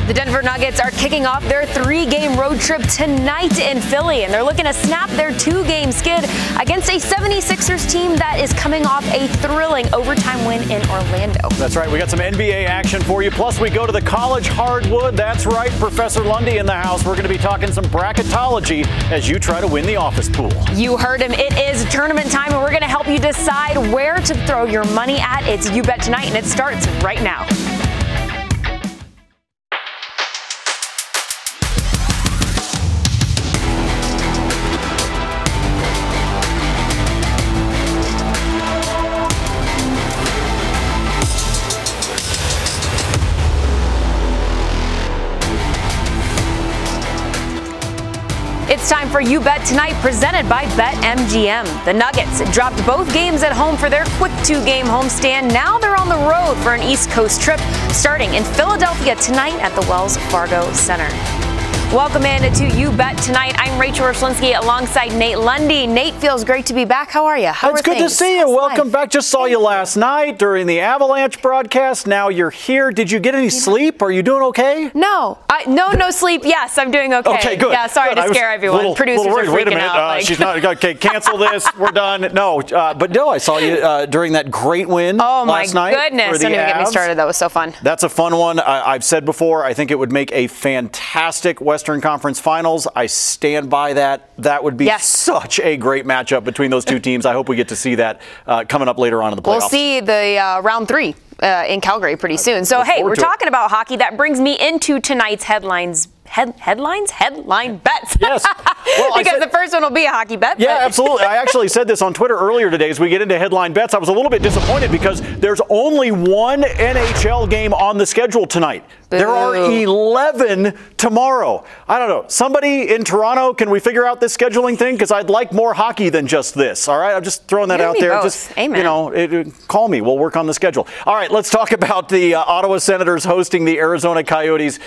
The Denver Nuggets are kicking off their 3-game road trip tonight in Philly, and they're looking to snap their 2-game skid against a 76ers team that is coming off a thrilling overtime win in Orlando. That's right. We got some NBA action for you. Plus, we go to the college hardwood. That's right. Professor Lundy in the house. We're going to be talking some bracketology as you try to win the office pool. You heard him. It is tournament time, and we're going to help you decide where to throw your money at. It's You Bet Tonight, and it starts right now. It's time for You Bet Tonight, presented by BetMGM. The Nuggets dropped both games at home for their quick 2-game homestand. Now they're on the road for an East Coast trip, starting in Philadelphia tonight at the Wells Fargo Center. Welcome in to You Bet Tonight. I'm Rachel Richlinski alongside Nate Lundy. Nate, feels great to be back. How are you? It's good to see you. Welcome back. Just saw you last night during the Avalanche broadcast. Now you're here. Did you get any sleep? Are you doing okay? No. No sleep. Yes, I'm doing okay. Okay, good. Yeah, sorry to scare everyone. Producers are freaking Wait a minute. out. She's not. Okay, cancel this. We're done. No, but no, I saw you during that great win last night. Oh, my goodness. Don't even get me started. That was so fun. That's a fun one. I've said before, I think it would make a fantastic Western Conference Finals. I stand by that. That would be such a great matchup between those two teams. I hope we get to see that coming up later on in the playoffs. We'll see the round 3 in Calgary pretty soon. So, hey, we're talking about hockey. That brings me into tonight's headlines. Headline bets. Yes. Well, because the first one will be a hockey bet. Yeah, absolutely. I actually said this on Twitter earlier today as we get into headline bets. I was a little bit disappointed because there's only one NHL game on the schedule tonight. Boo. There are 11 tomorrow. I don't know. Somebody in Toronto, can we figure out this scheduling thing? Because I'd like more hockey than just this. All right, I'm just throwing that out there. Both. Just Amen. Call me. We'll work on the schedule. All right, let's talk about the Ottawa Senators hosting the Arizona Coyotes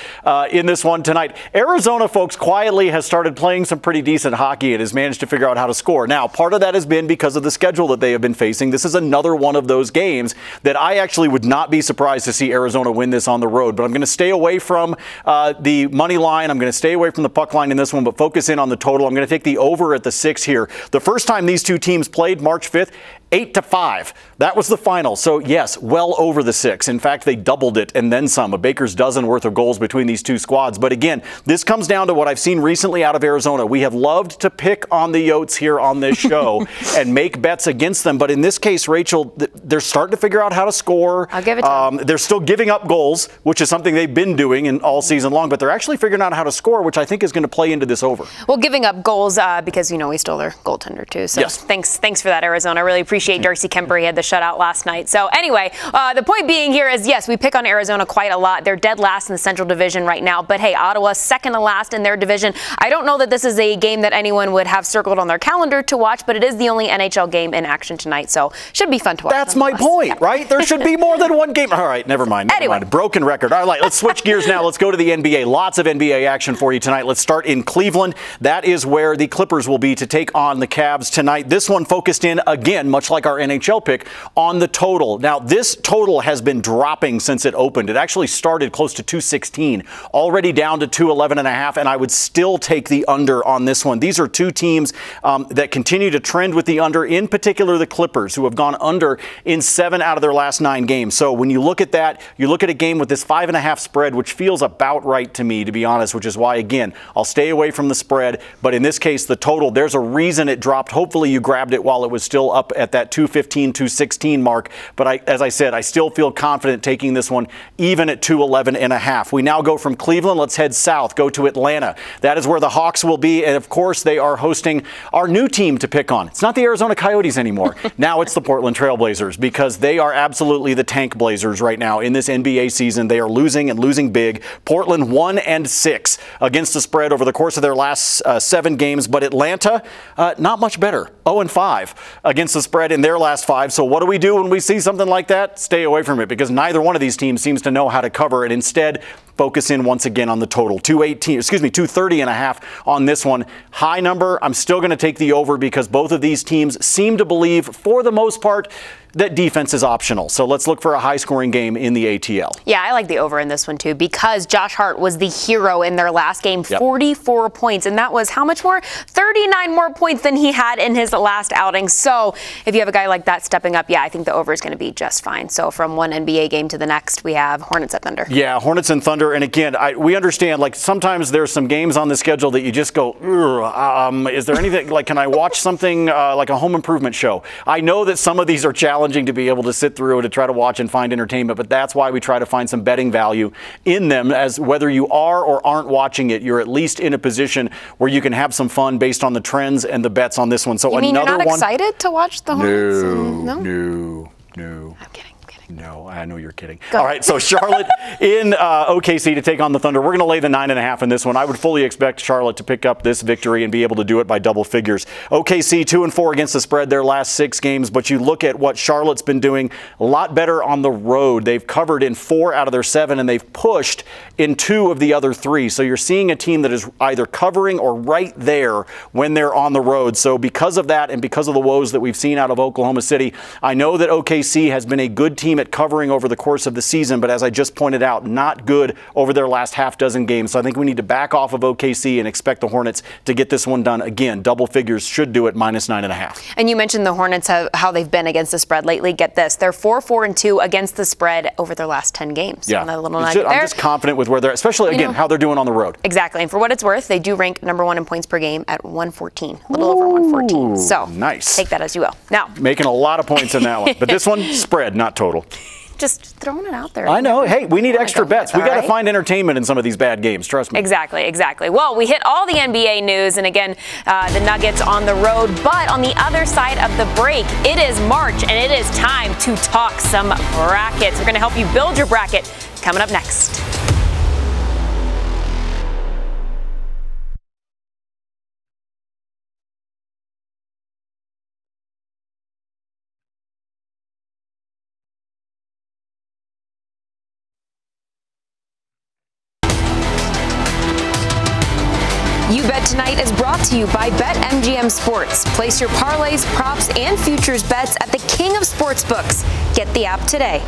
in this one tonight. Arizona, folks, quietly has started playing some pretty decent hockey and has managed to figure out how to score. Now, part of that has been because of the schedule that they have been facing. This is another one of those games that I actually would not be surprised to see Arizona win this on the road. But I'm going to stay away from the money line. I'm going to stay away from the puck line in this one, but focus in on the total. I'm going to take the over at the 6 here. The first time these two teams played, March 5th, 8-5. That was the final. So, yes, well over the 6. In fact, they doubled it and then some. A baker's dozen worth of goals between these two squads. But again, this comes down to what I've seen recently out of Arizona. We have loved to pick on the Yotes here on this show and make bets against them. But in this case, Rachel, they're starting to figure out how to score. I'll give it to them. They're still giving up goals, which is something they've been doing all season long. But they're actually figuring out how to score, which I think is going to play into this over. Well, giving up goals because, we stole their goaltender, too. So yes. Thanks for that, Arizona. I really appreciate Darcy Kemper. He had the shutout last night. So anyway, the point being here is, yes, we pick on Arizona quite a lot. They're dead last in the Central Division right now. But, hey, Ottawa second to last in their division. I don't know that this is a game that anyone would have circled on their calendar to watch, but it is the only NHL game in action tonight. So should be fun to watch. That's my point, right? There should be more than one game. All right, never mind. Broken record. All right, let's switch gears now. Let's go to the NBA. Lots of NBA action for you tonight. Let's start in Cleveland. That is where the Clippers will be to take on the Cavs tonight. This one focused in, again, much like our NHL pick, on the total. Now, this total has been dropping since it opened. It actually started close to 216, already down to 211.5, and I would still take the under on this one. These are two teams that continue to trend with the under, in particular the Clippers, who have gone under in 7 out of their last 9 games. So when you look at that, you look at a game with this 5.5 spread, which feels about right to me, to be honest, which is why, again, I'll stay away from the spread. But in this case, the total, there's a reason it dropped. Hopefully you grabbed it while it was still up at that 215, 216 mark. But as I said, I still feel confident taking this one even at 211.5. We now go from Cleveland. Let's head south, go to Atlanta. That is where the Hawks will be. And of course, they are hosting our new team to pick on. It's not the Arizona Coyotes anymore. Now it's the Portland Trail Blazers, because they are absolutely the tank Blazers right now in this NBA season. They are losing and losing big. Portland 1-6 against the spread over the course of their last 7 games. But Atlanta, not much better. 0-5 against the spread in their last 5. So what do we do when we see something like that? Stay away from it, because neither one of these teams seems to know how to cover, and instead focus in once again on the total. 230.5 on this one. High number. I'm still going to take the over because both of these teams seem to believe, for the most part, that defense is optional. So let's look for a high-scoring game in the ATL. Yeah, I like the over in this one, too, because Josh Hart was the hero in their last game, 44 points, and that was how much more? 39 more points than he had in his last outing. So if you have a guy like that stepping up, yeah, I think the over is going to be just fine. So from one NBA game to the next, we have Hornets at Thunder. Yeah, Hornets and Thunder. And again, we understand, like, sometimes there's some games on the schedule that you just go, is there anything, like, can I watch something like a home improvement show? I know that some of these are challenging to be able to sit through to try to watch and find entertainment, but that's why we try to find some betting value in them, as whether you are or aren't watching it, you're at least in a position where you can have some fun based on the trends and the bets on this one. So you mean another you're not one. Excited to watch the Hornets? No. I'm kidding. No, I know you're kidding. All right, so Charlotte in OKC to take on the Thunder. We're going to lay the 9.5 in this one. I would fully expect Charlotte to pick up this victory and be able to do it by double figures. OKC 2-4 against the spread their last 6 games, but you look at what Charlotte's been doing, a lot better on the road. They've covered in 4 out of their 7, and they've pushed in 2 of the other 3. So you're seeing a team that is either covering or right there when they're on the road. So because of that and because of the woes that we've seen out of Oklahoma City, I know that OKC has been a good team at covering over the course of the season, but as I just pointed out, not good over their last half dozen games. So I think we need to back off of OKC and expect the Hornets to get this one done. Again, double figures should do it, minus 9.5. And you mentioned the Hornets, how they've been against the spread lately. Get this, they're 4-4-2 against the spread over their last 10 games. Yeah, I'm just confident with where they're, especially again, how they're doing on the road. Exactly, and for what it's worth, they do rank number 1 in points per game at 114, a little over 114. So nice. Take that as you will. Now, making a lot of points in that one, but this one, spread, not total. Just throwing it out there. I know. Hey, we need extra bets. We got to find entertainment in some of these bad games. Trust me. Exactly. Well, we hit all the NBA news, and again, the Nuggets on the road. But on the other side of the break, it is March, and it is time to talk some brackets. We're going to help you build your bracket. Coming up next. You Bet Tonight is brought to you by BetMGM Sports. Place your parlays, props, and futures bets at the king of sportsbooks. Get the app today.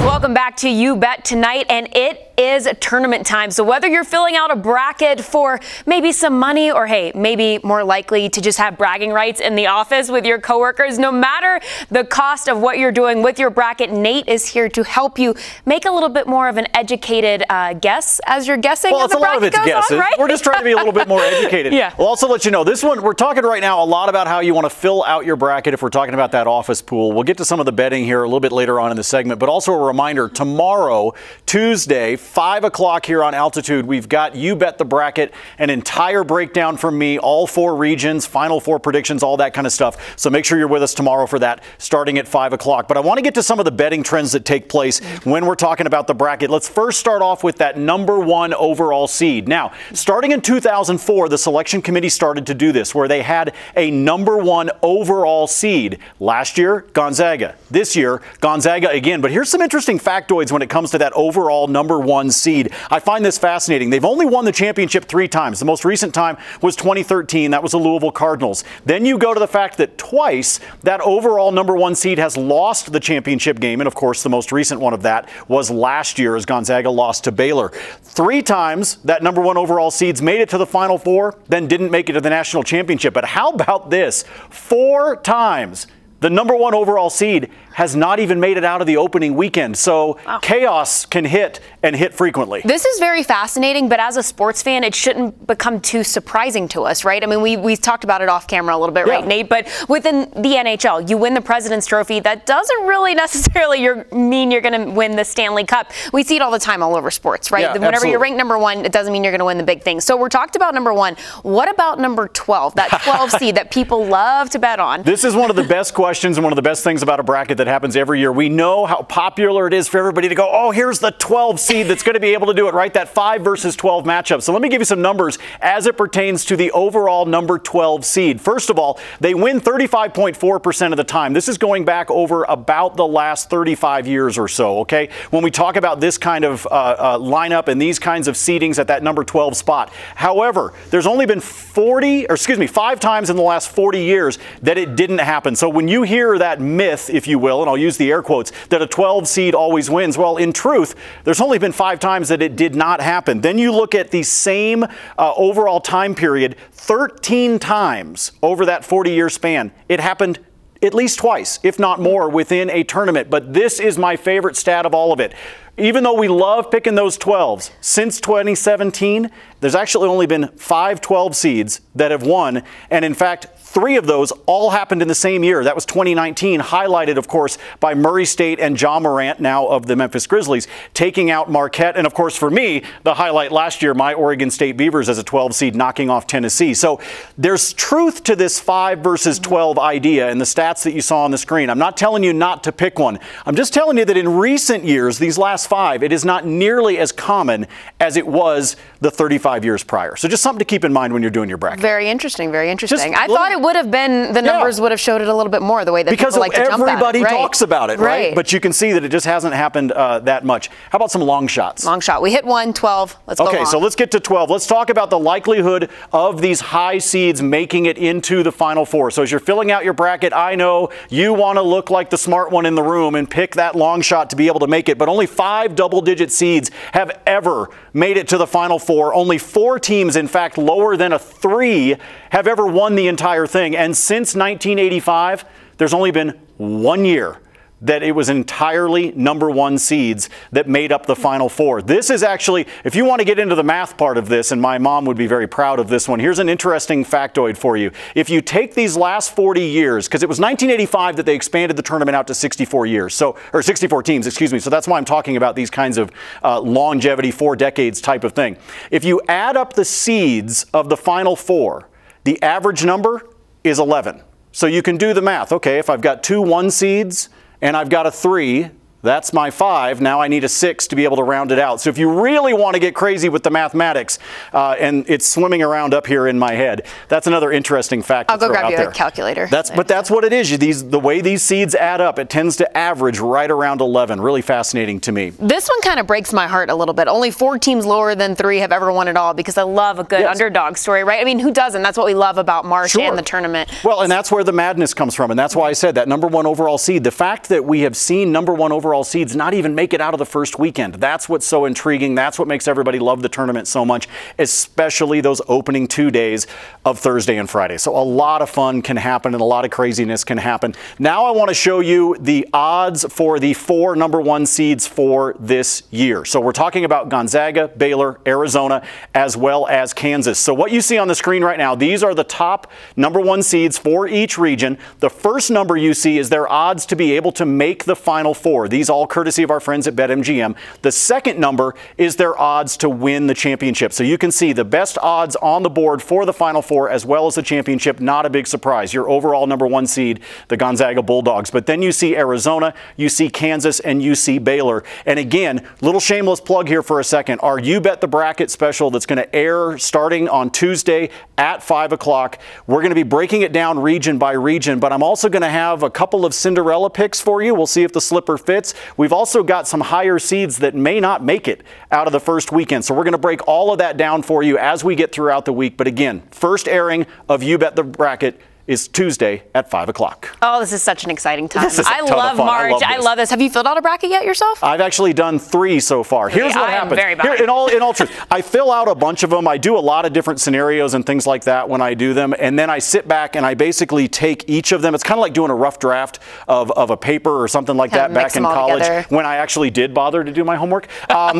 Welcome back to You Bet Tonight, and it is tournament time. So whether you're filling out a bracket for maybe some money or, hey, maybe more likely to just have bragging rights in the office with your coworkers, no matter the cost of what you're doing with your bracket, Nate is here to help you make a little bit more of an educated guess as you're guessing. Well, it's a lot of it's guesses. Right? We're just trying to be a little bit more educated. Yeah. We'll also let you know, this one, we're talking right now a lot about how you want to fill out your bracket if we're talking about that office pool. We'll get to some of the betting here a little bit later on in the segment, but also a reminder, tomorrow, Tuesday, 5 o'clock here on Altitude, we've got You Bet the Bracket, an entire breakdown from me, all 4 regions, final 4 predictions, all that kind of stuff. So make sure you're with us tomorrow for that, starting at 5 o'clock. But I want to get to some of the betting trends that take place when we're talking about the bracket. Let's first start off with that number 1 overall seed. Now, starting in 2004, the selection committee started to do this, where they had a number 1 overall seed. Last year, Gonzaga. This year, Gonzaga again. But here's some interesting factoids when it comes to that overall number 1 seed. I find this fascinating. They've only won the championship 3 times. The most recent time was 2013. That was the Louisville Cardinals. Then you go to the fact that twice that overall number 1 seed has lost the championship game. And of course, the most recent one of that was last year as Gonzaga lost to Baylor. 3 times that number 1 overall seeds made it to the Final Four, then didn't make it to the national championship. But how about this? 4 times the number 1 overall seed has not even made it out of the opening weekend. So chaos can hit and hit frequently. This is very fascinating, but as a sports fan, it shouldn't become too surprising to us, right? I mean, we talked about it off camera a little bit, right, Nate? But within the NHL, you win the President's Trophy. That doesn't really necessarily mean you're going to win the Stanley Cup. We see it all the time all over sports, right? Yeah, Whenever absolutely. you're ranked number 1, it doesn't mean you're going to win the big thing. So we're talked about number 1. What about number 12, that 12 seed that people love to bet on? This is one of the best questions and one of the best things about a bracket that that happens every year. We know how popular it is for everybody to go, oh, here's the 12 seed that's going to be able to do it, right? That 5 versus 12 matchup. So let me give you some numbers as it pertains to the overall number 12 seed. First of all, they win 35.4% of the time. This is going back over about the last 35 years or so, okay? When we talk about this kind of lineup and these kinds of seedings at that number 12 spot. However, there's only been 5 times in the last 40 years that it didn't happen. So when you hear that myth, if you will, and I'll use the air quotes, that a 12 seed always wins, well, in truth, there's only been 5 times that it did not happen. Then you look at the same overall time period, 13 times over that 40-year span. It happened at least twice, if not more, within a tournament. But this is my favorite stat of all of it. Even though we love picking those 12s, since 2017, there's actually only been 5 12 seeds that have won. And in fact, 3 of those all happened in the same year. That was 2019, highlighted, of course, by Murray State and Ja Morant, now of the Memphis Grizzlies, taking out Marquette. And, of course, for me, the highlight last year, my Oregon State Beavers as a 12 seed knocking off Tennessee. So there's truth to this 5 versus 12 idea and the stats that you saw on the screen. I'm not telling you not to pick one. I'm just telling you that in recent years, these last 5, it is not nearly as common as it was the 35 years prior. So just something to keep in mind when you're doing your bracket. Very interesting, very interesting. I thought it would have been, the numbers would have showed it a little bit more, the way that people like to jump at it. Because everybody talks about it, right? But you can see that it just hasn't happened that much. How about some long shots? Long shot. We hit 1, 12. Let's go long. Okay, so let's get to 12. Let's talk about the likelihood of these high seeds making it into the Final Four. So as you're filling out your bracket, I know you want to look like the smart one in the room and pick that long shot to be able to make it. But only 5 double-digit seeds have ever made it to the Final Four. Only 4 teams, in fact, lower than a 3, have ever won the entire thing. And since 1985, there's only been 1 year that it was entirely number 1 seeds that made up the Final Four. This is actually, if you want to get into the math part of this, and my mom would be very proud of this one, here's an interesting factoid for you. If you take these last 40 years, because it was 1985 that they expanded the tournament out to 64 years, so, or 64 teams, excuse me, so that's why I'm talking about these kinds of longevity, 4 decades type of thing. If you add up the seeds of the Final Four, the average number is 11. So you can do the math. Okay, if I've got 2 1 seeds, and I've got a 3, that's my 5. Now I need a 6 to be able to round it out. So if you really want to get crazy with the mathematics, and it's swimming around up here in my head, that's another interesting fact to throw out there. I'll go grab you a calculator. But that's what it is. The way these seeds add up, it tends to average right around 11. Really fascinating to me. This one kind of breaks my heart a little bit. Only 4 teams lower than 3 have ever won it all, because I love a good underdog story, right? I mean, who doesn't? That's what we love about March and the tournament. Well, and that's where the madness comes from, and that's why I said that number 1 overall seed. The fact that we have seen number 1 overall seeds not even make it out of the first weekend. That's what's so intriguing. That's what makes everybody love the tournament so much, especially those opening 2 days of Thursday and Friday. So a lot of fun can happen and a lot of craziness can happen. Now I want to show you the odds for the 4 number 1 seeds for this year. So we're talking about Gonzaga, Baylor, Arizona, as well as Kansas. So what you see on the screen right now, these are the top number 1 seeds for each region. The first number you see is their odds to be able to make the Final Four. These all courtesy of our friends at BetMGM. The second number is their odds to win the championship. So you can see the best odds on the board for the Final Four as well as the championship. Not a big surprise. Your overall number 1 seed, the Gonzaga Bulldogs. But then you see Arizona, you see Kansas, and you see Baylor. And again, little shameless plug here for a second. Our You Bet the Bracket special that's going to air starting on Tuesday at 5 o'clock. We're going to be breaking it down region by region, but I'm also going to have a couple of Cinderella picks for you. We'll see if the slipper fits. We've also got some higher seeds that may not make it out of the first weekend. So we're going to break all of that down for you as we get throughout the week. But again, first airing of You Bet the Bracket is Tuesday at 5 o'clock. Oh, this is such an exciting time. I love March. I love this. Have you filled out a bracket yet yourself? I've actually done 3 so far. Here's what happens. Here, in all truth, I fill out a bunch of them. I do a lot of different scenarios and things like that when I do them, and then I sit back and I basically take each of them. It's kind of like doing a rough draft of a paper or something like that back in college when I actually did bother to do my homework.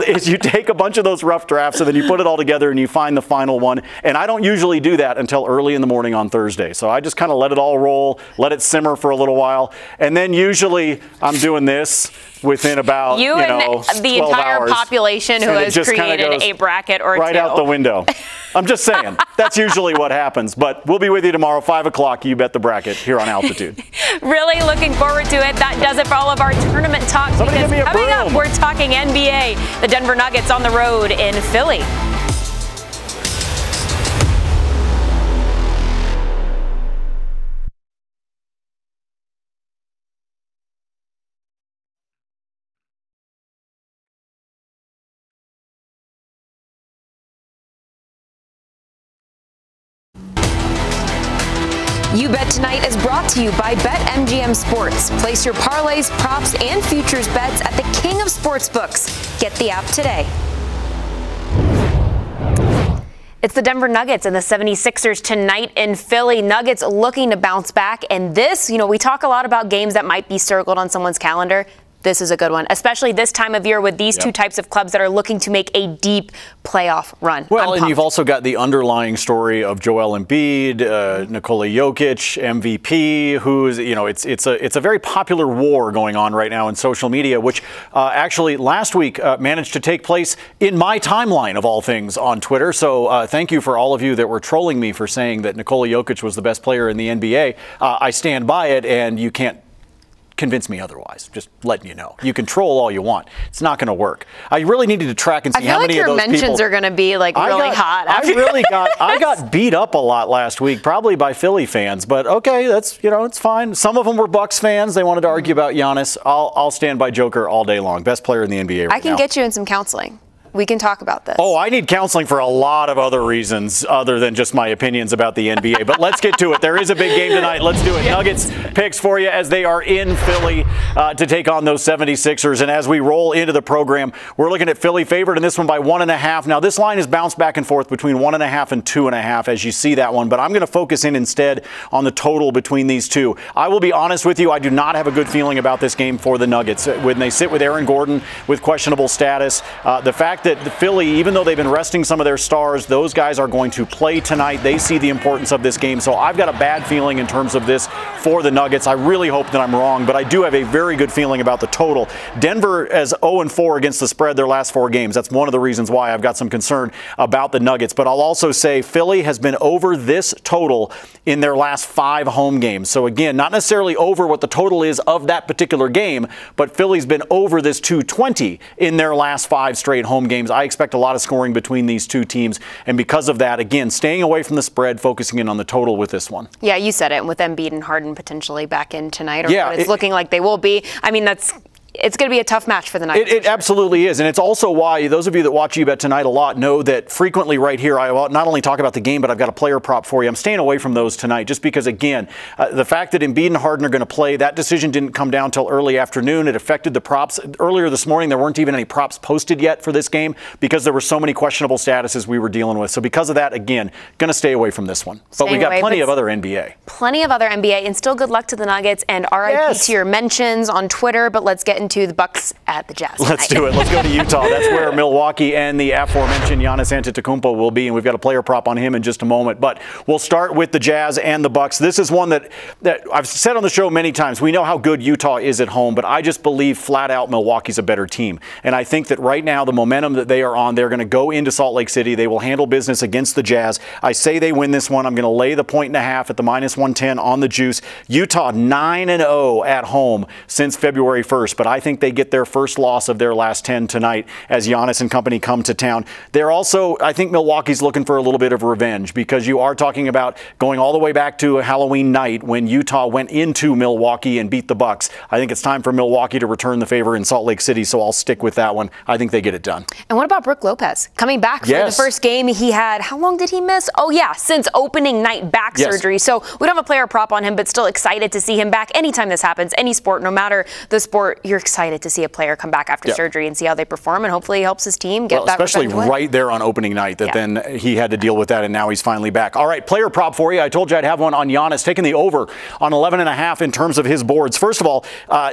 Is you take a bunch of those rough drafts and then you put it all together and you find the final one. And I don't usually do that until early in the morning on Thursday. So I just just kind of let it all roll, let it simmer for a little while. And then usually I'm doing this within about, you know, and the 12 entire hours, population who has created a bracket or right two. out the window. I'm just saying, that's usually what happens. But we'll be with you tomorrow, 5 o'clock. You bet the bracket here on Altitude. Really looking forward to it. That does it for all of our tournament talk. Somebody give me a coming broom. up, we're talking NBA. The Denver Nuggets on the road in Philly. You Bet Tonight is brought to you by BetMGM Sports. Place your parlays, props, and futures bets at the king of sportsbooks. Get the app today. It's the Denver Nuggets and the 76ers tonight in Philly. Nuggets looking to bounce back. And this, we talk a lot about games that might be circled on someone's calendar. This is a good one, especially this time of year with these two types of clubs that are looking to make a deep playoff run. Well, and you've also got the underlying story of Joel Embiid, Nikola Jokic, MVP, who's, it's a very popular war going on right now in social media, which actually last week managed to take place in my timeline of all things on Twitter. So thank you for all of you that were trolling me for saying that Nikola Jokic was the best player in the NBA. I stand by it, and you can't convince me otherwise. Just letting you know. You can troll all you want. It's not going to work. I really needed to track and see how many of those people. I feel like your mentions are going to be really hot. I got beat up a lot last week, probably by Philly fans. But okay, that's it's fine. Some of them were Bucks fans. They wanted to argue about Giannis. I'll stand by Joker all day long. Best player in the NBA right now. I can get you in some counseling. We can talk about this. Oh, I need counseling for a lot of other reasons other than just my opinions about the NBA. But let's get to it. There is a big game tonight. Let's do it. Yes. Nuggets picks for you as they are in Philly to take on those 76ers. And as we roll into the program, we're looking at Philly favored in this one by 1.5. Now, this line has bounced back and forth between 1.5 and 2.5 as you see that one. But I'm going to focus in instead on the total between these two. I will be honest with you. I do not have a good feeling about this game for the Nuggets. When they sit with Aaron Gordon with questionable status, the fact that the Philly, even though they've been resting some of their stars, those guys are going to play tonight. They see the importance of this game. So I've got a bad feeling in terms of this for the Nuggets. I really hope that I'm wrong, but I do have a very good feeling about the total. Denver as 0-4 against the spread their last 4 games. That's one of the reasons why I've got some concern about the Nuggets. But I'll also say Philly has been over this total in their last 5 home games. So again, not necessarily over what the total is of that particular game, but Philly's been over this 220 in their last 5 straight home games. I expect a lot of scoring between these two teams. And because of that, again, staying away from the spread, focusing in on the total with this one. Yeah, you said it. With Embiid and Harden potentially back in tonight, or what it's looking like they will be. I mean, it's going to be a tough match for the Nuggets. It absolutely is. And it's also why those of you that watch You Bet Tonight a lot know that frequently right here, I not only talk about the game, but I've got a player prop for you. I'm staying away from those tonight just because, again, the fact that Embiid and Harden are going to play, that decision didn't come down till early afternoon. It affected the props. Earlier this morning, there weren't even any props posted yet for this game because there were so many questionable statuses we were dealing with. So because of that, again, going to stay away from this one. But we got plenty of other NBA. Plenty of other NBA. And still good luck to the Nuggets and RIP to your mentions on Twitter. But let's get into the Bucks at the Jazz tonight. Let's do it. Let's go to Utah. That's where Milwaukee and the aforementioned Giannis Antetokounmpo will be, and we've got a player prop on him in just a moment. But we'll start with the Jazz and the Bucks. This is one that I've said on the show many times. We know how good Utah is at home, but I just believe flat out Milwaukee's a better team. And I think that right now the momentum that they are on, they're going to go into Salt Lake City. They will handle business against the Jazz. I say they win this one. I'm going to lay the 1.5 at the -110 on the juice. Utah 9-0 at home since February 1st, but I think they get their first loss of their last 10 tonight as Giannis and company come to town. They're also, I think Milwaukee's looking for a little bit of revenge because you are talking about going all the way back to a Halloween night when Utah went into Milwaukee and beat the Bucks. I think it's time for Milwaukee to return the favor in Salt Lake City, so I'll stick with that one. I think they get it done. And what about Brook Lopez? Coming back for the first game he had, how long did he miss? Oh yeah, since opening night back surgery. So we don't have a player prop on him, but still excited to see him back anytime this happens. Any sport, no matter the sport you're excited to see a player come back after surgery and see how they perform, and hopefully he helps his team get back. Especially right there on opening night, that then he had to deal with that, and now he's finally back. All right, player prop for you. I told you I'd have one on Giannis, taking the over on 11.5 in terms of his boards. First of all,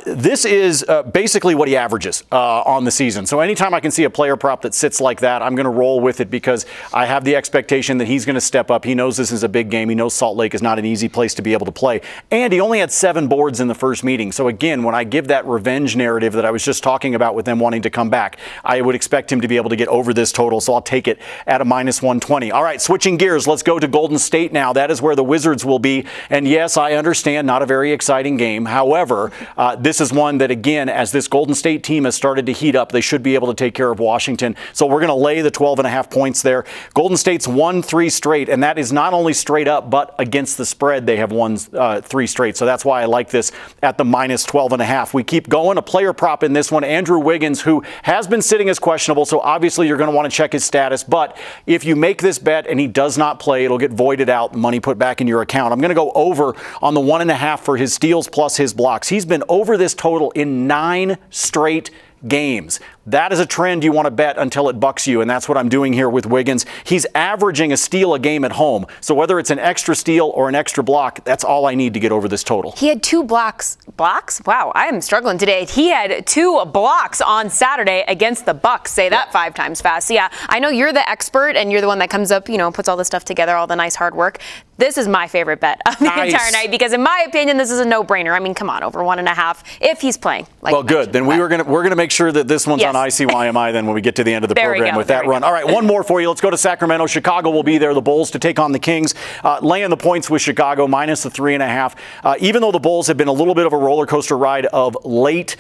this is basically what he averages on the season. So anytime I can see a player prop that sits like that, I'm going to roll with it because I have the expectation that he's going to step up. He knows this is a big game. He knows Salt Lake is not an easy place to be able to play. And he only had 7 boards in the first meeting. So again, when I give that revenge narrative that I was just talking about with them wanting to come back, I would expect him to be able to get over this total. So I'll take it at a -120. All right, switching gears. Let's go to Golden State now. That is where the Wizards will be. And yes, I understand, not a very exciting game. However, this is one that, again, as this Golden State team has started to heat up, they should be able to take care of Washington. So we're going to lay the 12.5 points there. Golden State's won 3 straight, and that is not only straight up, but against the spread, they have won 3 straight. So that's why I like this at the -12.5. We keep going. A player prop in this one, Andrew Wiggins, who has been sitting as questionable. So obviously you're going to want to check his status. But if you make this bet and he does not play, it'll get voided out, money put back in your account. I'm going to go over on the 1.5 for his steals plus his blocks. He's been over this total in 9 straight games. That is a trend you want to bet until it bucks you, and that's what I'm doing here with Wiggins. He's averaging a steal a game at home, so whether it's an extra steal or an extra block, that's all I need to get over this total. He had 2 blocks. Blocks? Wow, I am struggling today. He had 2 blocks on Saturday against the Bucks. Say that 5 times fast. So yeah, I know you're the expert, and you're the one that comes up, puts all this stuff together, all the nice hard work. This is my favorite bet of the entire night because, in my opinion, this is a no-brainer. I mean, come on, over 1.5 if he's playing. Well, good. Then we're gonna make sure that this one's on ICYMI then when we get to the end of the program with that run. All right, one more for you. Let's go to Sacramento. Chicago will be there, the Bulls, to take on the Kings. Laying the points with Chicago, -3.5. Even though the Bulls have been a little bit of a roller coaster ride of late,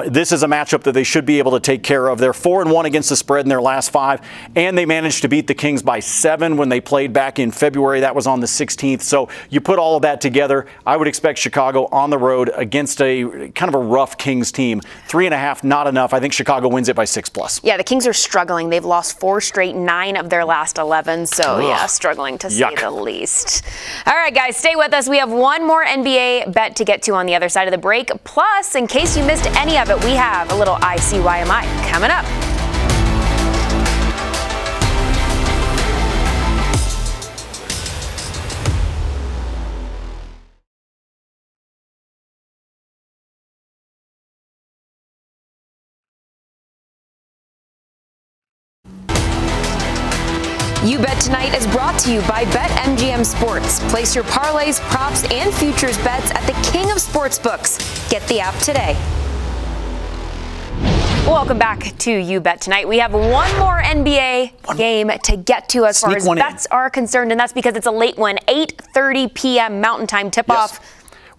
this is a matchup that they should be able to take care of. They're 4-1 against the spread in their last 5, and they managed to beat the Kings by 7 when they played back in February. That was on the 16th. So you put all of that together, I would expect Chicago on the road against a kind of a rough Kings team. 3.5, not enough. I think Chicago wins it by 6+. Yeah, the Kings are struggling. They've lost 4 straight, 9 of their last 11. So yeah, struggling to say the least. All right, guys, stay with us. We have one more NBA bet to get to on the other side of the break. Plus, in case you missed any of it, we have a little ICYMI coming up. You Bet Tonight is brought to you by BetMGM Sports. Place your parlays, props, and futures bets at the king of sportsbooks. Get the app today. Welcome back to You Bet Tonight. We have one more NBA game to get to as far as bets are concerned, and that's because it's a late one, 8:30 p.m. Mountain Time tip-off.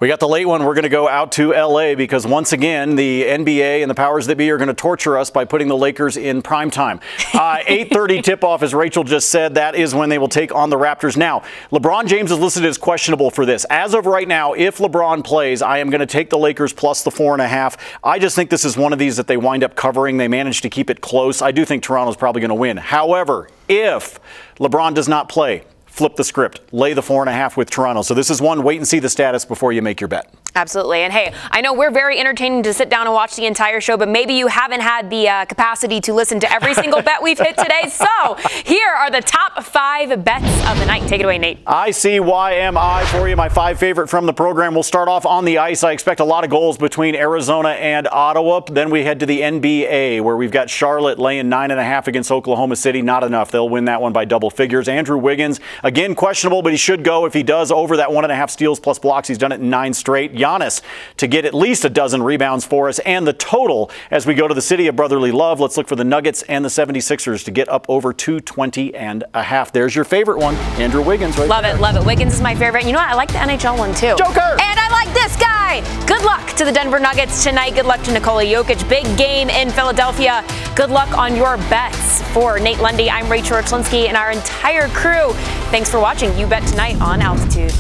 We got the late one. We're going to go out to L.A. because once again, the NBA and the powers that be are going to torture us by putting the Lakers in prime time. 8:30 tip-off, as Rachel just said. That is when they will take on the Raptors. Now, LeBron James is listed as questionable for this. As of right now, if LeBron plays, I am going to take the Lakers plus the 4.5. I just think this is one of these that they wind up covering. They managed to keep it close. I do think Toronto's probably going to win. However, if LeBron does not play, flip the script. Lay the 4.5 with Toronto. So this is one, wait and see the status before you make your bet. Absolutely. And hey, I know we're very entertaining to sit down and watch the entire show, but maybe you haven't had the capacity to listen to every single bet we've hit today. So here are the top 5 bets of the night. Take it away, Nate. ICYMI for you, my 5 favorite from the program. We'll start off on the ice. I expect a lot of goals between Arizona and Ottawa. Then we head to the NBA, where we've got Charlotte laying 9.5 against Oklahoma City. Not enough. They'll win that one by double figures. Andrew Wiggins, again, questionable, but he should go if he does over that 1.5 steals plus blocks. He's done it in 9 straight. Giannis to get at least a dozen rebounds for us, and the total as we go to the city of brotherly love. Let's look for the Nuggets and the 76ers to get up over 220.5. There's your favorite one, Andrew Wiggins. Right love it, love it. Wiggins is my favorite. You know what? I like the NHL one too. Joker! And I like this guy. Good luck to the Denver Nuggets tonight. Good luck to Nikola Jokic. Big game in Philadelphia. Good luck on your bets. For Nate Lundy, I'm Rachel Richlinski and our entire crew. Thanks for watching You Bet Tonight on Altitude.